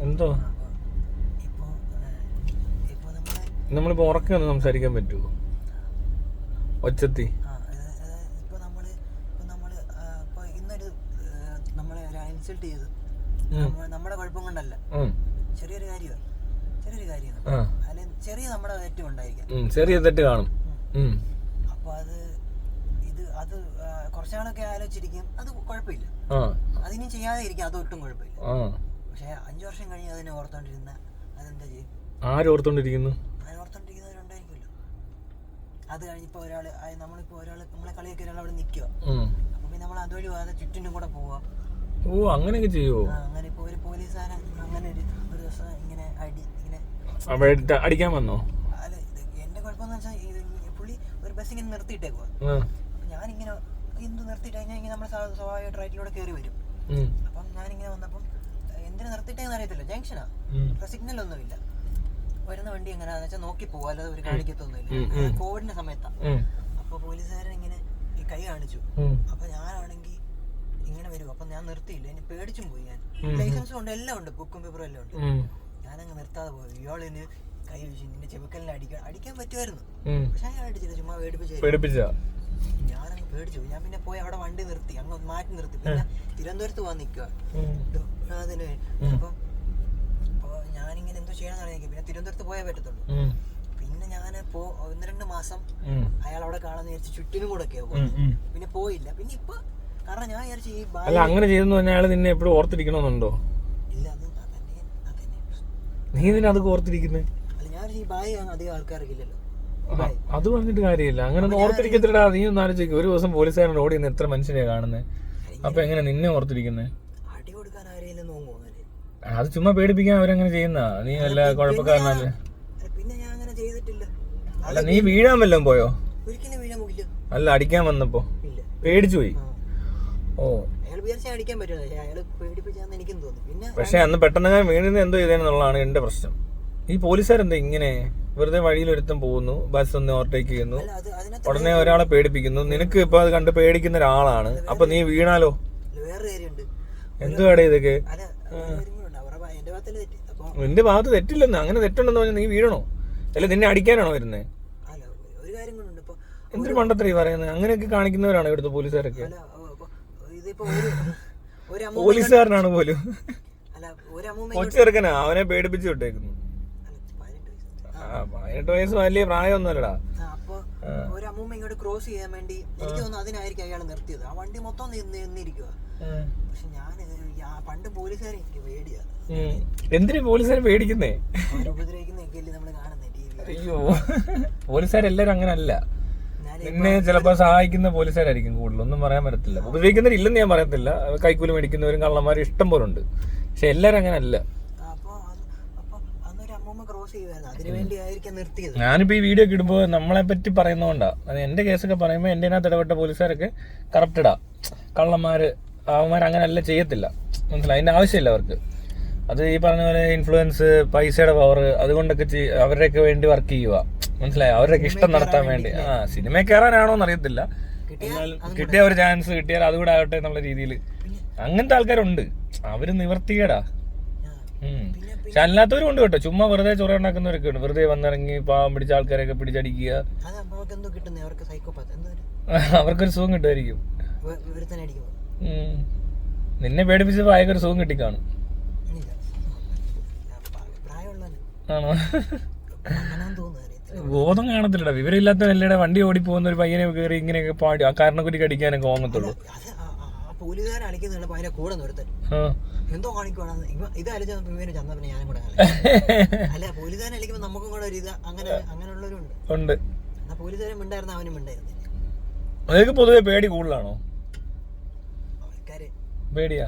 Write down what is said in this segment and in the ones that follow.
എന്തോ നമ്മളിപ്പോ ഉറക്കൊന്ന് സംസാരിക്കാൻ പറ്റുമോ? ഒച്ചത്തി ഇൻസൾട്ട് ചെയ്തു നമ്മുടെ കുഴപ്പം കൊണ്ടല്ല, ചെറിയൊരു കാര്യമാണ്. അല്ലെങ്കിൽ ചെറിയ നമ്മുടെ തെറ്റും ഉണ്ടായിരിക്കാം, ചെറിയ തെറ്റ് കാണും. അപ്പൊ അത് കുറച്ചാളൊക്കെ ആലോചിച്ചിരിക്കും, അത് കുഴപ്പമില്ല, അതിനും ചെയ്യാതെ ഇരിക്കും, അത് ഒട്ടും കുഴപ്പമില്ല. പക്ഷെ 5 വർഷം കഴിഞ്ഞ് അതിനെ ഓർത്തോണ്ടിരുന്ന അതെന്താ ചെയ്യും? ആരോർത്തോണ്ടിരിക്കുന്നു? അതിനോർത്തോണ്ടിരിക്കുന്നവരുണ്ടായിരിക്കുമല്ലോ. അത് കഴിഞ്ഞിപ്പോ നമ്മളിപ്പോ നമ്മളെ കളിയൊക്കെ ഒരാൾ അവിടെ നിൽക്കുക, അപ്പൊ പിന്നെ നമ്മൾ അതുവഴി പോകാതെ ചുറ്റിനും കൂടെ പോവാ. അങ്ങനെയൊക്കെ ചെയ്യുവോ? അങ്ങനെ ഇപ്പൊ ഒരു പോലീസുകാരൻ അങ്ങനെ ഒരു ദിവസം ഇങ്ങനെ അടിക്കാൻ വന്നോ? അല്ല, എന്റെ കുഴപ്പമെന്ന് വെച്ചാൽ പുള്ളി ഒരു ബസ് ഇങ്ങനെ നിർത്തിയിട്ടേക്കുവാ. ഞാനിങ്ങനെ നിർത്തിയിട്ട് കഴിഞ്ഞാൽ നമ്മൾ സ്വാഭാവികമായിട്ട് റൈറ്റിലൂടെ കയറി വരും. അപ്പം ഞാനിങ്ങനെ വന്നപ്പം എന്തിനു നിർത്തിയിട്ടേന്ന് അറിയത്തില്ല, ജംഗ്ഷനാ, സിഗ്നൽ ഒന്നുമില്ല, വരുന്ന വണ്ടി എങ്ങനെയാന്ന് വെച്ചാൽ നോക്കി പോവാ, അല്ലാതെ ഒരു കാണിക്കത്തൊന്നുമില്ല. കോവിഡിന്റെ സമയത്താ. അപ്പൊ പോലീസുകാരൻ ഇങ്ങനെ ഈ കൈ കാണിച്ചു. അപ്പൊ ഞാനാണെങ്കിൽ ഇങ്ങനെ വരും, അപ്പൊ ഞാൻ നിർത്തിയില്ല, ഇനി പേടിച്ചും പോയി. ഞാൻ ലൈസൻസും ഉണ്ട്, എല്ലാം ഉണ്ട്, ബുക്കും പേപ്പറും എല്ലാം ഉണ്ട്. ഞാനങ്ങ് നിർത്താതെ പോയി. ഇയാളിന് കൈ വെച്ച് നിന്റെ ചെവിക്കലിനെ അടിക്കാൻ പറ്റുമായിരുന്നു, പക്ഷെ ഞാൻ അടിച്ചില്ല, ചുമ്മാ പേടിപ്പിച്ച. ഞാനങ്ങ് പേടിച്ചു പോയി. ഞാൻ പിന്നെ പോയി അവിടെ വണ്ടി നിർത്തി, അങ്ങ് മാറ്റി നിർത്തി. പിന്നെ തിരുവനന്തപുരത്ത് പോകാൻ നിൽക്കുക അതിന്. അപ്പൊ ഞാനിങ്ങനെ എന്തോ ചെയ്യണമെന്ന് അറിയാം. പിന്നെ തിരുവനന്തപുരത്ത് പോയാൽ പറ്റത്തുള്ളൂ. പിന്നെ ഞാൻ 1-2 മാസം അയാൾ അവിടെ കാണാന്ന് വിചാരിച്ച് ചുറ്റിനും കൂടെ ഒക്കെ പോകും. പിന്നെ പോയില്ല. പിന്നെ ഇപ്പൊ കാരണം ഞാൻ വിചാരിച്ചു ഈ അല്ല അങ്ങനെ ചെയ്തെന്ന് പറഞ്ഞാൽ അയാൾ നിന്നെ എപ്പോഴും ഓർത്തിരിക്കണമെന്നുണ്ടോ? ഇല്ല, നീ ഇതിന് അതൊക്കെ ഓർത്തിരിക്കുന്നേ? അല്ല, ഞാൻ ഈ ബായി അധികം ആൾക്കാർക്കില്ലല്ലോ. അത് പറഞ്ഞിട്ട് കാര്യമില്ല, അങ്ങനെ ഒന്നും ഓർത്തിരിക്കത്തില്ലടാ. നീ ഒന്ന് ആലോചിക്കും, ഒരു ദിവസം പോലീസുകാരൻ റോഡിൽ നിന്ന് എത്ര മനുഷ്യനെയാ കാണുന്നത്, അപ്പൊ എങ്ങനെ നിന്നെ ഓർത്തിരിക്കുന്നേ? അടി കൊടുക്കാൻ ആരെയും നോങ്ങോ? അത് ചുമ്മാ പേടിപ്പിക്കാൻ അവരങ്ങനെ ചെയ്യുന്ന. നീ അല്ല കുഴപ്പക്കാരനല്ലേ? പിന്നെ ഞാൻ അങ്ങനെ ചെയ്തിട്ടില്ല. അല്ല, നീ വീഴാൻ വല്ലതും പോയോ? ഒരിക്കലും വീഴാൻ പോയില്ല. അല്ല, അടിക്കാൻ വന്നപ്പോ പേടിച്ചു പോയി. അയാൾ വിചാരിച്ചാൽ അടിക്കാൻ പറ്റുമോ? അയാൾ പേടിപ്പിച്ചാന്ന് എനിക്കും തോന്നി. പിന്നെ പക്ഷെ അന്ന് പെട്ടെന്ന് വീഴുന്നത് എന്തോ ചെയ്തേന്നുള്ളതാണ് എന്റെ പ്രശ്നം. ഈ പോലീസുകാരെന്താ ഇങ്ങനെ വെറുതെ വഴിയിൽ ഒരുത്തം പോകുന്നു, ബസ് ഒന്ന് ഓവർടേക്ക് ചെയ്യുന്നു, ഉടനെ ഒരാളെ പേടിപ്പിക്കുന്നു. നിനക്ക് ഇപ്പൊ അത് കണ്ട് പേടിക്കുന്ന ഒരാളാണ്, അപ്പൊ നീ വീണാലോ? വേറെ കാര്യമുണ്ട്. എന്തുവാടേ ഇതൊക്കെ? നിന്റെ ഭാഗത്ത് തെറ്റില്ലെന്ന്. അങ്ങനെ തെറ്റുണ്ടെന്ന് പറഞ്ഞാൽ നീ വീഴണോ? അല്ല, നിന്നെ അടിക്കാനാണോ വരുന്നത്? എന്തൊരു മണ്ടത്തരം ഈ പറയുന്നത്? അങ്ങനെയൊക്കെ കാണിക്കുന്നവരാണ് ഇവിടുത്തെ പോലീസുകാരൊക്കെ. പോലീസുകാരനാണ് പോലും കൊച്ചെറുക്കനാ, അവനെ പേടിപ്പിച്ചു വിട്ടേക്കുന്നു. 18 വയസ്സ് വലിയ പ്രായമൊന്നുമല്ലടാ. അപ്പൊ ഒരു അമ്മൂമ്മ ഇങ്ങോട്ട് ക്രോസ് ചെയ്യാൻ വേണ്ടി എനിക്ക് തോന്നുന്നു അതിനായിരിക്കും അയാൾ നിർത്തിയത്. ആ വണ്ടി മൊത്തം നിന്നിരിക്കുക. പക്ഷെ ഞാൻ പണ്ട് പോലീസുകാരെ എനിക്ക് പേടിയാ. എന്തിനാ പോലീസുകാരെ പേടിക്കുന്നേ? ഉപദ്രവിക്കുന്നൊക്കെയല്ലേ നമ്മള് കാണുന്നേ ടിവിയിൽ. അയ്യോ, പോലീസുകാരെല്ലാരും അങ്ങനെ അല്ല. നിന്നെ ചിലപ്പോ സഹായിക്കുന്ന പോലീസുകാരായിരിക്കും കൂടുതൽ. ഒന്നും പറയാൻ പറ്റത്തില്ല. ഉപദ്രവിക്കുന്നവരില്ലെന്ന് ഞാൻ പറയത്തില്ല, കൈക്കൂലി മേടിക്കുന്നവരും കള്ളന്മാരും ഇഷ്ടം പോലെ ഉണ്ട്. പക്ഷെ എല്ലാരും അങ്ങനെ അല്ല. ഞാനിപ്പോ ഈ വീഡിയോ ഒക്കെ ഇടുമ്പോ നമ്മളെ പറ്റി പറയുന്നതുകൊണ്ടാ. അത് എന്റെ കേസൊക്കെ പറയുമ്പോ എന്റെ അതിനകത്ത് ഇടപെട്ട പോലീസുകാരൊക്കെ കറപ്റ്റഡാ, കള്ളന്മാര്, അവന്മാർ അങ്ങനെ അല്ല, ചെയ്യത്തില്ല. മനസ്സിലായി? അതിന്റെ ആവശ്യമില്ല അവർക്ക്. അത് ഈ പറഞ്ഞ പോലെ ഇൻഫ്ലുവൻസ്, പൈസയുടെ പവർ, അതുകൊണ്ടൊക്കെ അവരുടെയൊക്കെ വേണ്ടി വർക്ക് ചെയ്യുക. മനസ്സിലായി? അവരുടെയൊക്കെ ഇഷ്ടം നടത്താൻ വേണ്ടി. സിനിമയിൽ കയറാനാണോന്ന് അറിയത്തില്ല, എന്നാലും കിട്ടിയ ഒരു ചാൻസ് കിട്ടിയാൽ അതുകൂടെ ആകട്ടെ എന്നുള്ള രീതിയിൽ അങ്ങനത്തെ ആൾക്കാരുണ്ട്. അവര് നിവർത്തികേടാ. പക്ഷെ അല്ലാത്തവരും ഉണ്ട് കേട്ടോ. ചുമ്മാ വെറുതെ ചൊറ ഉണ്ടാക്കുന്നവരൊക്കെ ഉണ്ട്. വെറുതെ വന്നിറങ്ങി പാവം പിടിച്ച ആൾക്കാരെയൊക്കെ പിടിച്ചടിക്കുക. അവർക്കൊരു സുഖം കിട്ടുമായിരിക്കും. നിന്നെ പേടിപ്പിച്ചപ്പോ അയക്കൊരു സുഖം കിട്ടിക്കാണും. ആണോ? ബോധം കാണത്തില്ലടാ. വിവരമില്ലാത്തവരല്ലേടെ വണ്ടി ഓടി പോകുന്ന ഒരു പയ്യനെ കയറി ഇങ്ങനെയൊക്കെ പാടി ആ കാരണക്കുറ്റി അടിക്കാനൊക്കെ ഓങ്ങത്തുള്ളൂ. എന്തോ കാണിക്കുവാണെന്ന് ഇത് ആലോചിച്ച ചന്ദ്രനെ ഞാനും കൂടെ അല്ല പോലീസുകാരൻ അടിക്കുമ്പോ നമുക്കും കൂടെ ഒരു ഇത് അങ്ങനെയുള്ളവരുണ്ട്. എന്നാ പോലീസുകാരൻ മിണ്ടായിരുന്ന അവനും മിണ്ടായിരുന്നു. അതൊക്കെ പൊതുവെ പേടി കൂടുതലാണോ? ആൾക്കാര് പേടിയാ.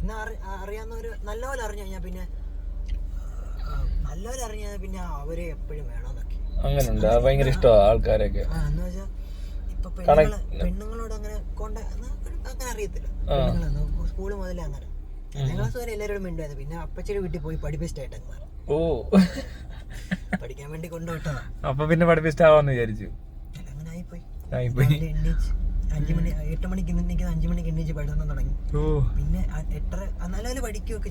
എന്നാ അറിയാവുന്നവര് നല്ലപോലെ അറിഞ്ഞു കഴിഞ്ഞാൽ പിന്നെ അവരെ എപ്പോഴും വേണമെന്നൊക്കെ അങ്ങനുണ്ട്. ഭയങ്കര ഇഷ്ടമാണ് ആൾക്കാരൊക്കെ. എന്ന് വെച്ചാ ഇപ്പൊ പെണ്ണുങ്ങളോട് അങ്ങനെ അങ്ങനെ അറിയത്തില്ല. സ്കൂള് മുതലേ അങ്ങനെ ക്ലാസ് വരെ എല്ലാവരോടും മിണ്ടായിരുന്നു. പിന്നെ അപ്പച്ചയുടെ വീട്ടിൽ പോയി പഠിപ്പിസ്റ്റായിട്ട് മാറി. പഠിക്കാൻ വേണ്ടി കൊണ്ടുപോട്ടാ. അപ്പൊ പിന്നെ പഠിപ്പിസ്റ്റ് ആവാന്ന് വിചാരിച്ചു. അങ്ങനെ ആയിപ്പോയി. 8 മണിക്ക് എണ്ണിച്ച് 5 മണിക്ക് എണ്ണിച്ച് പഠിത്തം തുടങ്ങി. പിന്നെ 8:30 എന്നാലും പഠിക്കുകയൊക്കെ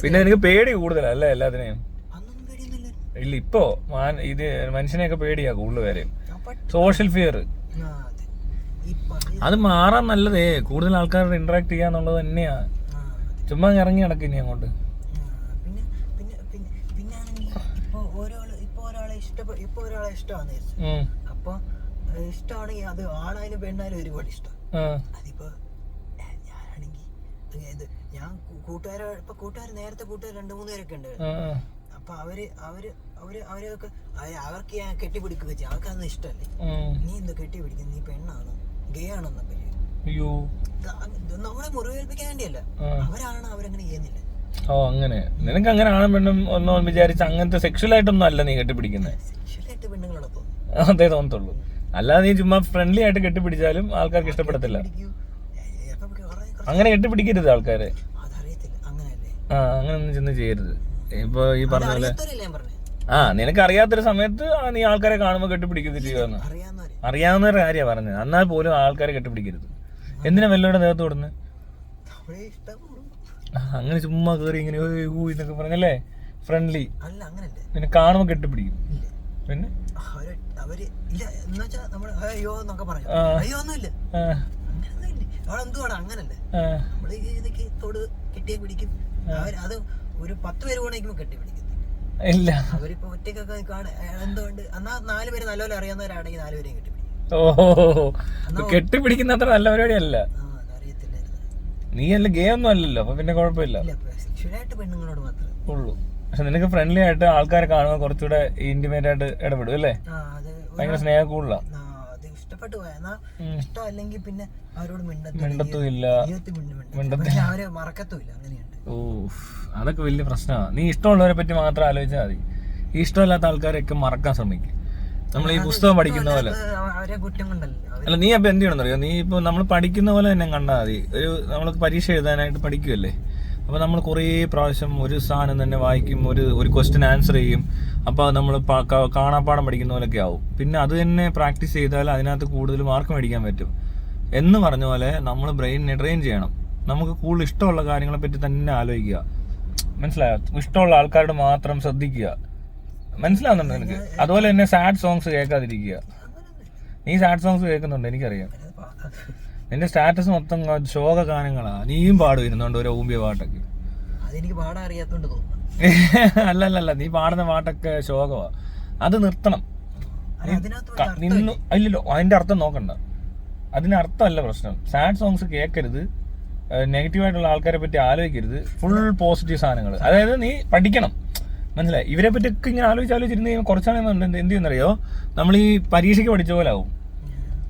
പിന്നെ എനിക്ക് പേടി കൂടുതലല്ലേ എല്ലാത്തിനെയും. അന്നൊന്നും പേടിയൊന്നുമില്ല. ഇല്ല, ഇപ്പോ ഇത് മനുഷ്യനെയൊക്കെ പേടിയാ കൂടുതൽ പേരെയും. സോഷ്യൽ ഫിയർ അത് മാറാൻ നല്ലതേ. കൂടുതൽ ആൾക്കാരോട് ഇന്ററാക്ട് ചെയ്യാന്നുള്ളത് തന്നെയാ. ചുമ്മാ ഇറങ്ങി നടക്കും ഇനി അങ്ങോട്ട്. ഇപ്പൊ ഒരാളെ ഇഷ്ടമാണെന്ന് വിചാരിച്ചു. അപ്പൊ ഇഷ്ടമാണെങ്കിൽ അത് ആണായാലും പെണ്ണായാലും ഒരുപാട് ഇഷ്ടം. അതിപ്പോ ഞാനാണെങ്കിൽ ഞാൻ കൂട്ടുകാർ നേരത്തെ കൂട്ടുകാർ 2-3 പേരൊക്കെ ഉണ്ട്. അപ്പൊ അവരൊക്കെ അവർക്ക് ഞാൻ കെട്ടിപ്പിടിക്കുകയൊക്കെ ചെയ്യും. അവർക്ക് അതൊന്നും ഇഷ്ടമല്ലേ. നീ എന്താ കെട്ടിപ്പിടിക്കുന്നത്, നീ പെണ്ണാണോ ഗേ ആണോന്നൊക്കെ. നമ്മളെ മുറിവേൽപ്പിക്കാൻ വേണ്ടിയല്ല, അവരാണ് അവരങ്ങനെ ചെയ്യുന്നില്ല. ഓ അങ്ങനെ നിനക്ക് അങ്ങനെ ആണും പെണ്ണും ഒന്നോ വിചാരിച്ച അങ്ങനത്തെ സെക്ഷൽ ആയിട്ടൊന്നും അല്ല നീ കെട്ടിപ്പിടിക്കുന്നത്. സെക്ഷലായിട്ട് പെണ്ണുങ്ങളോടൊപ്പം അതേ തോന്നത്തുള്ളൂ. അല്ലാതെ നീ ചുമ്മാ ഫ്രണ്ട്ലി ആയിട്ട് കെട്ടിപ്പിടിച്ചാലും ആൾക്കാർക്ക് ഇഷ്ടപ്പെടത്തില്ല. അങ്ങനെ കെട്ടിപ്പിടിക്കരുത് ആൾക്കാരെ. അങ്ങനെ ഒന്നും ചെന്ന് ചെയ്യരുത്. ഇപ്പൊ ഈ പറഞ്ഞ പോലെ നിനക്ക് അറിയാത്തൊരു സമയത്ത് നീ ആൾക്കാരെ കാണുമ്പോ കെട്ടിപ്പിടിക്കുന്നത് ചെയ്യുമെന്ന് അറിയാവുന്നവരുടെ കാര്യമാണ് പറഞ്ഞത്. എന്നാൽ പോലും ആൾക്കാരെ കെട്ടിപ്പിടിക്കരുത്. എന്തിനാ വല്ലവരുടെ ദേഹത്ത് കൊടുന്ന് അങ്ങനെ ചുമ്മാ കയറി ഇങ്ങനെ ഇതൊക്കെ പറഞ്ഞല്ലേ ഫ്രണ്ട്ലി. നിന്നെ കാണുമ്പോ കെട്ടിപ്പിടിക്കും. പിന്നെ അത് ഒരു 10 പേര് പോണെങ്കിലും കെട്ടിപ്പിടിക്കും. ഇല്ല, അവരിപ്പോ ഒറ്റക്കൊക്കെ എന്തുകൊണ്ട് എന്നാ 4 പേര് നല്ലപോലെ അറിയാവുന്നവരാണെങ്കിൽ 4 പേരെയും കെട്ടിപ്പിടിക്കും. കെട്ടിപ്പിടിക്കുന്ന അത്ര നല്ല പരിപാടിയല്ല. നീ അല്ല ഗേ ഒന്നും അല്ലല്ലോ, അപ്പൊ പിന്നെ കുഴപ്പമില്ല പെണ്ണുങ്ങളോട് മാത്രമേ ഉള്ളൂ. പക്ഷെ നിനക്ക് ഫ്രണ്ട്ലി ആയിട്ട് ആൾക്കാരെ കാണുമ്പോൾ കുറച്ചുകൂടെ ഇന്റിമേറ്റ് ആയിട്ട് ഇടപെടും അല്ലേ. ഭയങ്കര സ്നേഹം കൂടുതലാ. ഇഷ്ടപ്പെട്ടു പോയാ ഇഷ്ടം അല്ലെങ്കിൽ പിന്നെ അവരോട് മിണ്ടത്തുമില്ല, അവരെ മറക്കത്തുമില്ല. അങ്ങനെയുണ്ട്. അതൊക്കെ വലിയ പ്രശ്നമാണ്. നീ ഇഷ്ടമുള്ളവരെ പറ്റി മാത്രം ആലോചിച്ചാൽ മതി. ഈ ഇഷ്ടമില്ലാത്ത ആൾക്കാരെയൊക്കെ മറക്കാൻ ശ്രമിക്കും. നമ്മൾ ഈ പുസ്തകം പഠിക്കുന്ന പോലെ അല്ല. നീ അപ്പൊ എന്ത് ചെയ്യണമെന്നറിയോ, നീ ഇപ്പൊ നമ്മൾ പഠിക്കുന്ന പോലെ തന്നെ കണ്ടാൽ മതി. നമ്മൾ പരീക്ഷ എഴുതാനായിട്ട് പഠിക്കുമല്ലേ, അപ്പൊ നമ്മൾ കുറേ പ്രാവശ്യം ഒരു സാധനം തന്നെ വായിക്കും, ഒരു ക്വസ്റ്റ്യൻ ആൻസർ ചെയ്യും. അപ്പോൾ നമ്മൾ കാണാപ്പാടം പഠിക്കുന്ന പോലെയൊക്കെ ആവും. പിന്നെ അത് തന്നെ പ്രാക്ടീസ് ചെയ്താൽ അതിനകത്ത് കൂടുതൽ മാർക്ക് മേടിക്കാൻ പറ്റും. എന്ന് പറഞ്ഞ പോലെ നമ്മൾ ബ്രെയിനിനെ ട്രെയിൻ ചെയ്യണം. നമുക്ക് കൂടുതൽ ഇഷ്ടമുള്ള കാര്യങ്ങളെ പറ്റി തന്നെ ആലോചിക്കുക. മനസ്സിലായോ? ഇഷ്ടമുള്ള ആൾക്കാരോട് മാത്രം ശ്രദ്ധിക്കുക. മനസ്സിലാവുന്നുണ്ടോ നിനക്ക്? അതുപോലെ തന്നെ സാഡ് സോങ്സ് കേൾക്കാതിരിക്കുക. നീ സാഡ് സോങ്സ് കേൾക്കുന്നുണ്ട് എനിക്കറിയാം. നിന്റെ സ്റ്റാറ്റസ് മൊത്തം ശോക ഗാനങ്ങളാ. നീയും പാടും ഇരുന്നോണ്ട് ഒരു ഊമ്പിയ പാട്ടൊക്കെ. അല്ലല്ല, നീ പാടുന്ന പാട്ടൊക്കെ ശോകമാ. അത് നിർത്തണം. ഇല്ലല്ലോ, അതിന്റെ അർത്ഥം നോക്കണ്ട. അതിനർത്ഥമല്ല പ്രശ്നം. സാഡ് സോങ്സ് കേൾക്കരുത്, നെഗറ്റീവായിട്ടുള്ള ആൾക്കാരെ പറ്റി ആലോചിക്കരുത്, ഫുൾ പോസിറ്റീവ് സാധനങ്ങൾ. അതായത് നീ പഠിക്കണം. മനസ്സിലായി? ഇവരെ പറ്റിയൊക്കെ ഇങ്ങനെ ആലോചിച്ചിരുന്ന് കഴിയുമ്പോൾ കുറച്ചാണെന്ന് എന്ത് ചെയ്യുന്നറിയോ, നമ്മൾ ഈ പരീക്ഷയ്ക്ക് പഠിച്ച പോലെ ആവും.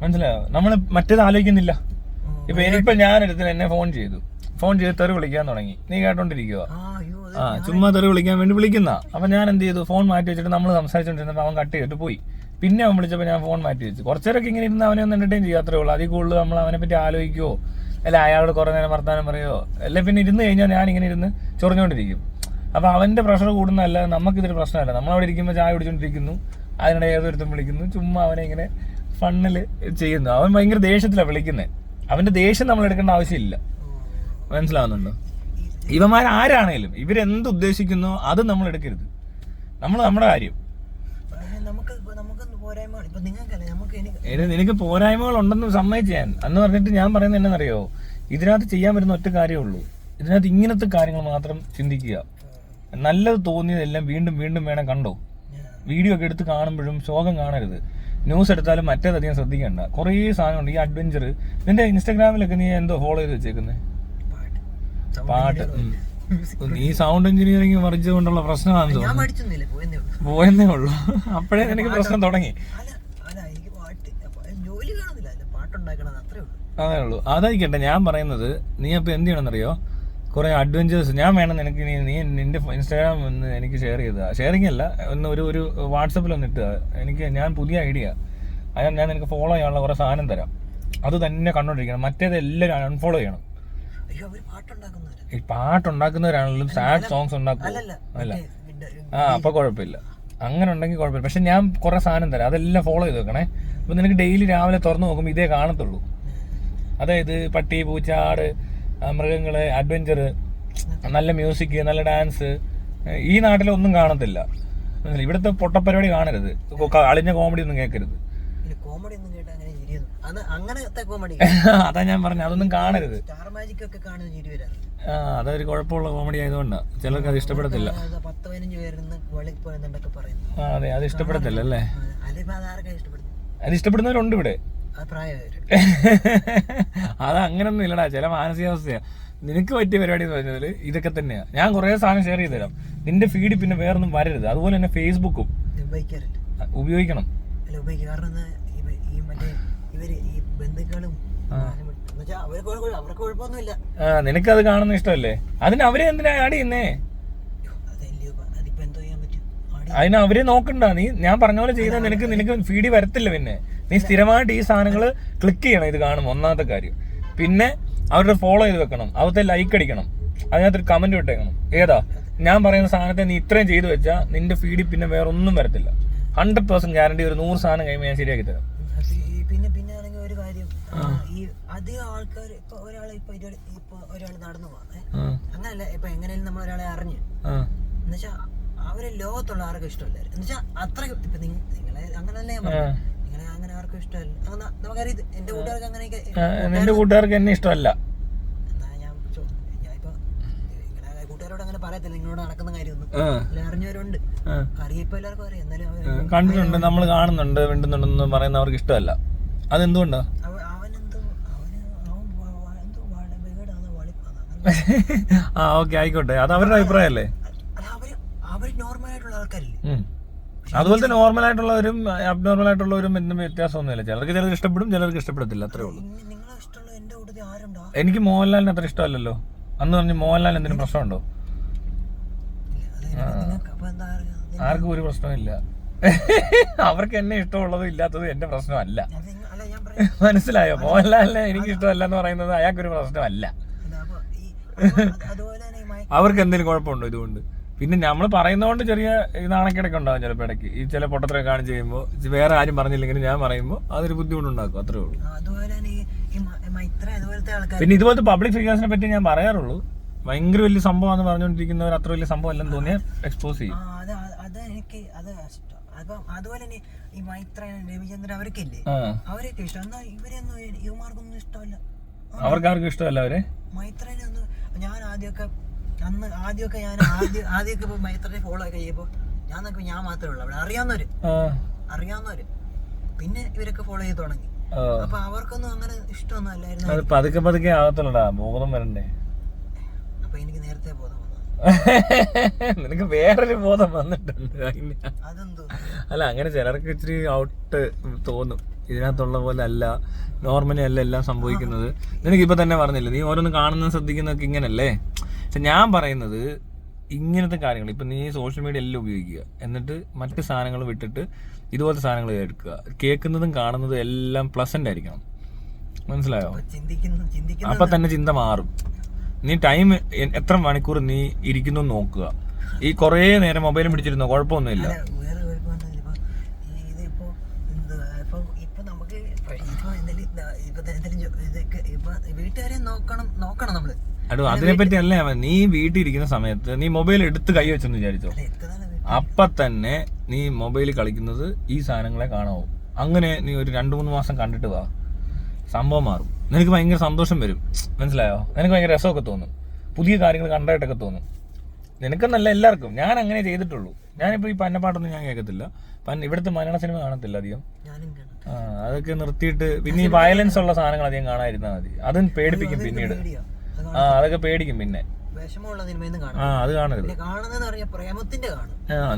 മനസ്സിലായോ? നമ്മൾ മറ്റേത് ആലോചിക്കുന്നില്ല. ഇപ്പൊ ഞാനൊരുത്തിന് എന്നെ ഫോൺ ചെയ്ത് തെറി വിളിക്കാൻ തുടങ്ങി. നീ കേട്ടോണ്ടിരിക്കുക. ചുമ്മാ തെറി വിളിക്കാൻ വേണ്ടി വിളിക്കുന്ന. അപ്പൊ ഞാൻ എന്ത് ചെയ്തു, ഫോൺ മാറ്റി വെച്ചിട്ട് നമ്മൾ സംസാരിച്ചോണ്ടിരുന്നപ്പോ അവൻ കട്ട് ചെയ്തിട്ട് പോയി. പിന്നെ അവൻ വിളിച്ചപ്പോൾ ഞാൻ ഫോൺ മാറ്റി വെച്ചു. കുറച്ചേരൊക്കെ ഇങ്ങനെ ഇരുന്ന് അവനെ ഒന്ന് എന്റർടൈൻ ചെയ്യാത്രേ ഉള്ളൂ. അതിൽ കൂടുതൽ നമ്മൾ അവനെ പറ്റി ആലോചിക്കുവോ അല്ല അയാളോട് കുറെ നേരം വർത്താനം പറയുവോ അല്ലെ. പിന്നെ ഇരുന്ന് കഴിഞ്ഞാൽ ഞാൻ ഇങ്ങനെ ഇരുന്ന് ചൊറിഞ്ഞോണ്ടിരിക്കും. അപ്പൊ അവന്റെ പ്രഷർ കൂടുന്നതല്ല, നമുക്കിതൊരു പ്രശ്നമല്ല. നമ്മളവിടെ ഇരിക്കുമ്പോൾ ചായ കുടിച്ചോണ്ടിരിക്കുന്നു, അതിനിടെ ഏതൊരുത്തും വിളിക്കുന്നു, ചുമ്മാ അവനെ ഇങ്ങനെ ഫണ്ണില് ചെയ്യുന്നു. അവൻ ഭയങ്കര ദേഷ്യത്തിലാണ് വിളിക്കുന്നത്. അവന്റെ ദേഷ്യം നമ്മൾ എടുക്കേണ്ട ആവശ്യമില്ല. മനസ്സിലാവുന്നുണ്ടോ? ഇവന്മാരാരാണേലും ഇവരെന്ത് ഉദ്ദേശിക്കുന്നോ അത് നമ്മൾ എടുക്കരുത്. നമ്മൾ നമ്മുടെ കാര്യം. നിനക്ക് പോരായ്മകൾ ഉണ്ടെന്ന് സമ്മതിച്ച് ഞാൻ എന്ന് പറഞ്ഞിട്ട് ഞാൻ പറയുന്നത് എന്നറിയോ, ഇതിനകത്ത് ചെയ്യാൻ പറ്റുന്ന ഒറ്റ കാര്യമേ ഉള്ളൂ. ഇതിനകത്ത് ഇങ്ങനത്തെ കാര്യങ്ങൾ മാത്രം ചിന്തിക്കുക. നല്ലത് തോന്നിയതെല്ലാം വീണ്ടും വീണ്ടും വേണം കണ്ടോ. വീഡിയോ ഒക്കെ എടുത്ത് കാണുമ്പോഴും ശോകം കാണരുത്. ന്യൂസ് എടുത്താലും മറ്റേതധികം ശ്രദ്ധിക്കണ്ട. കുറേ സാധനമുണ്ട്. ഈ അഡ്വഞ്ചർ നിന്റെ ഇൻസ്റ്റാഗ്രാമിലൊക്കെ നീ എന്തോ ഫോളോ ചെയ്ത് വെച്ചേക്കുന്നത് പാട്ട്. നീ സൗണ്ട് എഞ്ചിനീയറിംഗ് പഠിച്ചത് കൊണ്ടുള്ള പ്രശ്നമാണെന്ന് തോന്നുന്നു. പോയെന്നേ ഉള്ളൂ. അപ്പോഴേ നിനക്ക് പ്രശ്നം തുടങ്ങി. അതേ ഉള്ളൂ. അതായിക്കട്ടെ, ഞാൻ പറയുന്നത് നീ അപ്പൊ എന്ത് ചെയ്യണമെന്നറിയോ, കുറെ അഡ്വഞ്ചേഴ്സ് ഞാൻ വേണം നിനക്ക്. നീ നിന്റെ ഇൻസ്റ്റാഗ്രാം ഒന്ന് എനിക്ക് ഷെയറിംഗ് അല്ല, ഒന്ന് ഒരു വാട്സപ്പിൽ ഒന്ന് ഇട്ടുക. ഞാൻ പുതിയ ഐഡിയ ഞാൻ നിനക്ക് ഫോളോ ചെയ്യാനുള്ള കുറെ സാധനം തരാം. അത് തന്നെ കണ്ടോണ്ടിരിക്കണം. മറ്റേത് എല്ലാവരും അൺഫോളോ ചെയ്യണം. ഈ പാട്ടുണ്ടാക്കുന്നവരാണെങ്കിലും സാഡ് സോങ്സ് ഉണ്ടാക്കും അല്ല. അപ്പൊ കുഴപ്പമില്ല. അങ്ങനെ ഉണ്ടെങ്കിൽ കുഴപ്പമില്ല. പക്ഷെ ഞാൻ കുറെ സാധനം തരാം, അതെല്ലാം ഫോളോ ചെയ്ത് വെക്കണേ. അപ്പൊ നിനക്ക് ഡെയിലി രാവിലെ തുറന്നു നോക്കുമ്പോൾ ഇതേ കാണത്തുള്ളൂ. അതായത് പട്ടി, പൂച്ച, ആട്, മൃഗങ്ങള്, അഡ്വഞ്ചർ, നല്ല മ്യൂസിക്, നല്ല ഡാൻസ്. ഈ നാട്ടിലൊന്നും കാണത്തില്ല. ഇവിടുത്തെ പൊട്ടപ്പരിപാടി കാണരുത്, അളിഞ്ഞ കോമഡി ഒന്നും കേൾക്കരുത്. കോമഡി ഒന്നും കേട്ടാ അങ്ങനത്തെ കോമഡി അതാ ഞാൻ പറഞ്ഞു, അതൊന്നും കാണരുത്. സ്റ്റാർ മാജിക് ഒക്കെ കാണുന്ന ചിരി വരാറ്. അതൊരു കുഴപ്പമുള്ള കോമഡി ആയതുകൊണ്ടാണ് ചിലർക്ക് അത് ഇഷ്ടപ്പെടത്തില്ല. 10-15 പേരുന്ന് വെളിയിൽ പോയെന്നൊക്കെ പറയുന്നു. അതെ, അത് ഇഷ്ടപ്പെടത്തില്ല അല്ലേ? അത് ഇഷ്ടപ്പെടുന്നവരുണ്ട് ഇവിടെ. അത് അങ്ങനൊന്നും ഇല്ലടാ, ചില മാനസികാവസ്ഥയാ. നിനക്ക് പറ്റിയ പരിപാടി എന്ന് പറഞ്ഞതിൽ ഇതൊക്കെ തന്നെയാ. ഞാൻ കുറെ സാധനം ഷെയർ ചെയ്ത് തരാം. നിന്റെ ഫീഡിൽ പിന്നെ വേറൊന്നും വരരുത്. അതുപോലെ തന്നെ ഫേസ്ബുക്കും ഉപയോഗിക്കണം. നിനക്കത് കാണുന്ന ഇഷ്ടമല്ലേ? അതിന് അവരെ എന്തിനാ ആഡ് ചെയ്യുന്നേ? അതിന് അവരെ നോക്കണ്ട. ഞാൻ പറഞ്ഞ പോലെ ചെയ്താൽ നിനക്ക് ഫീഡിൽ വരത്തില്ല. പിന്നെ നീ സ്ഥിരമായിട്ട് ഈ സാധനങ്ങൾ ക്ലിക്ക് ചെയ്യണം. ഇത് കാണും, ഒന്നാമത്തെ കാര്യം. പിന്നെ അവരുടെ ഫോളോ ചെയ്ത് വെക്കണം, അവിടുത്തെ ലൈക്ക് അടിക്കണം, അതിനകത്തൊരു കമന്റ് ഇട്ടേക്കണം. ഏതാ ഞാൻ പറയുന്ന സാധനത്തെ നീ ഇത്രയും ചെയ്തു വെച്ചാൽ നിന്റെ ഫീഡിൽ പിന്നെ വേറെ ഒന്നും വരത്തില്ല. 100% ഗ്യാരണ്ടി. ഒരു 100 സാധനം കഴിയുമ്പോൾ ഞാൻ ശരിയാക്കി തരാം. പിന്നെ ആണെങ്കിൽ ഒരു കാര്യം, ഈ അധികം ആൾക്കാർ ഇപ്പൊ ഒരാൾ നടന്നു പോവാ, അങ്ങനല്ല. ഇപ്പൊ എങ്ങനെയാലും നമ്മൾ ഒരാളെ അറിഞ്ഞ് എന്നുവെച്ചാ അവര് ലോകത്തുള്ള ആർക്കും ഇഷ്ടമല്ലായിരുന്നു. എന്നുവെച്ചാ അത്ര ഇപ്പൊ നിങ്ങളെ അങ്ങനല്ലേ ഞാൻ പറഞ്ഞു, നിങ്ങളെ അങ്ങനെ ആർക്കും ഇഷ്ടമല്ല. നമുക്കറിയാം എന്റെ കൂട്ടുകാർക്ക് അങ്ങനെയൊക്കെ. എന്റെ കൂട്ടുകാർക്ക് എന്നെ ഇഷ്ടമല്ല. എന്നാ ഞാനിപ്പോ നിങ്ങളെ കൂട്ടുകാരോട് അങ്ങനെ പറയത്തില്ല, നിങ്ങളോട് നടക്കുന്ന കാര്യമൊന്നും. അറിഞ്ഞവരുണ്ട്, അറിയിപ്പോ എല്ലാവർക്കും അറിയാം. എന്നാലും കണ്ടിട്ടുണ്ട്, നമ്മൾ കാണുന്നുണ്ട്, മിണ്ടുന്നുണ്ടെന്ന് പറയുന്നവർക്ക് ഇഷ്ടമല്ല. അതെന്തുകൊണ്ടാ? ഓക്കെ, ആയിക്കോട്ടെ, അത് അവരുടെ അഭിപ്രായമല്ലേ. അതുപോലത്തെ നോർമൽ ആയിട്ടുള്ളവരും അബ്നോർമൽ ആയിട്ടുള്ളവരും എന്തും വ്യത്യാസമൊന്നുമില്ല. ചിലർക്ക് ഇഷ്ടപ്പെടും, ചിലർക്ക് ഇഷ്ടപ്പെടത്തില്ല, അത്രേ ഉള്ളൂ. എനിക്ക് മോഹൻലാലിന് അത്ര ഇഷ്ടമല്ലല്ലോ. അന്ന് പറഞ്ഞു മോഹൻലാൽ എന്തെങ്കിലും പ്രശ്നമുണ്ടോ? ആർക്കും ഒരു പ്രശ്നമില്ല. അവർക്ക് എന്നെ ഇഷ്ടമുള്ളതും ഇല്ലാത്തതും എന്റെ പ്രശ്നമല്ല. മനസ്സിലായോ? മോഹൻലാലിനെ എനിക്ക് ഇഷ്ടമല്ല എന്ന് പറയുന്നത് അയാൾക്കൊരു പ്രശ്നമല്ല. അവർക്ക് എന്തെങ്കിലും കുഴപ്പമുണ്ടോ ഇതുകൊണ്ട്? പിന്നെ നമ്മൾ പറയുന്നതുകൊണ്ട് ചെറിയ നാണക്കേടൊക്കെ ഉണ്ടാകും ചിലപ്പോൾ ഇടയ്ക്ക്. ഈ ചില പൊട്ടത്തിലൊക്കെ കാണിച്ച് കഴിയുമ്പോൾ വേറെ ആരും പറഞ്ഞില്ലെങ്കിലും ഞാൻ പറയുമ്പോൾ അതൊരു ബുദ്ധിമുട്ടുണ്ടാക്കും, അത്രേ ഉള്ളൂ. പിന്നെ ഇതുപോലത്തെ പബ്ലിക് ഫിഗേഴ്സിനെ പറ്റി ഞാൻ പറയാറുള്ളൂ. ഭയങ്കര വലിയ സംഭവമാണെന്ന് പറഞ്ഞുകൊണ്ടിരിക്കുന്നവർ അത്ര വലിയ സംഭവം അല്ലെന്ന് തോന്നിയാൽ എക്സ്പോസ് ചെയ്യും. അതുപോലെ ഈ മൈത്രൻ, രവിചന്ദ്രൻ, അവരൊക്കെ അവരൊക്കെ ഇഷ്ടം. എന്നാൽ ഇവരെയൊന്നും യുവമാർക്കൊന്നും ഇഷ്ടമല്ല. അവർക്കാർക്കും ഇഷ്ടമല്ല അവരെ. മൈത്രനൊന്നും ഞാൻ ആദ്യമൊക്കെ ഇപ്പൊ മൈത്രനെ ഫോളോ ഒക്കെ ചെയ്യുമ്പോ ഞാൻ മാത്രമേ ഉള്ളൂ അവിടെ അറിയാവുന്നവര്. പിന്നെ ഇവരൊക്കെ ഫോളോ ചെയ്ത് തുടങ്ങി. അപ്പൊ അവർക്കൊന്നും അങ്ങനെ ഇഷ്ടമൊന്നും അല്ലായിരുന്നു. അത് പതുക്കെ പതുക്കെ ആകത്തുള്ളടാ, ബോധം വരണ്ടേ. അപ്പൊ എനിക്ക് നേരത്തെ ബോധം വന്നു. നിനക്ക് വേറൊരു ബോധം വന്നിട്ടുണ്ട്. അതെന്തോ അല്ല, അങ്ങനെ ചിലർക്ക് ഇച്ചിരി ഔട്ട് തോന്നും. ഇതിനകത്തുള്ള പോലെ അല്ല, നോർമലി അല്ല എല്ലാം സംഭവിക്കുന്നത്. നിനക്കിപ്പോൾ തന്നെ പറഞ്ഞില്ലേ, നീ ഓരോന്ന് കാണുന്നത് ശ്രദ്ധിക്കുന്നതൊക്കെ ഇങ്ങനല്ലേ. പക്ഷെ ഞാൻ പറയുന്നത് ഇങ്ങനത്തെ കാര്യങ്ങൾ, ഇപ്പം നീ സോഷ്യൽ മീഡിയ എല്ലാം ഉപയോഗിക്കുക, എന്നിട്ട് മറ്റ് സാധനങ്ങൾ വിട്ടിട്ട് ഇതുപോലത്തെ സാധനങ്ങൾ എടുക്കുക. കേൾക്കുന്നതും കാണുന്നതും എല്ലാം പ്ലസന്റ് ആയിരിക്കണം. മനസ്സിലായോ? അപ്പം തന്നെ ചിന്ത മാറും. നീ ടൈം എത്ര മണിക്കൂർ നീ ഇരിക്കുന്നു നോക്കുക. ഈ കുറേ നേരം മൊബൈലും പിടിച്ചിരുന്നോ കുഴപ്പമൊന്നുമില്ല. വീട്ടുകാരെ നോക്കണം നമ്മള്. അടോ, അതിനെപ്പറ്റി അല്ലേ. നീ വീട്ടിൽ ഇരിക്കുന്ന സമയത്ത് നീ മൊബൈൽ എടുത്ത് കൈ വെച്ചെന്ന് വിചാരിച്ചോ, അപ്പൊ തന്നെ നീ മൊബൈൽ കളിക്കുന്നത് ഈ സാധനങ്ങളെ കാണാവൂ. അങ്ങനെ നീ ഒരു 2-3 മാസം കണ്ടിട്ട് വാ, സംഭവം മാറും. നിനക്ക് ഭയങ്കര സന്തോഷം വരും. മനസ്സിലായോ? നിനക്ക് ഭയങ്കര രസമൊക്കെ തോന്നും, പുതിയ കാര്യങ്ങൾ കണ്ടായിട്ടൊക്കെ തോന്നും. നിനക്കെന്നല്ല, എല്ലാവർക്കും. ഞാൻ അങ്ങനെ ചെയ്തിട്ടുള്ളൂ. ഞാനിപ്പോൾ ഈ പന്നപ്പാട്ടൊന്നും ഞാൻ കേൾക്കത്തില്ല. ഇവിടുത്തെ മലയാള സിനിമ കാണത്തില്ല അധികം. അതൊക്കെ നിർത്തിയിട്ട് പിന്നെ ഈ വയലൻസ് ഉള്ള സാധനങ്ങൾ അധികം കാണാതിരുന്നാൽ മതി. അതും പേടിപ്പിക്കും പിന്നീട്. അതൊക്കെ പേടിക്കും. പിന്നെ അത് കാണരുത്.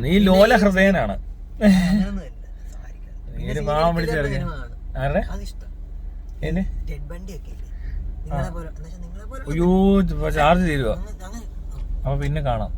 നീ ലോല ഹൃദയനാണ്. നീ ഒരു പാവം പിടിച്ചിറങ്ങി. ആരുടെ? അയ്യോ, ചാർജ് തീരുവോ? അപ്പൊ പിന്നെ കാണാം.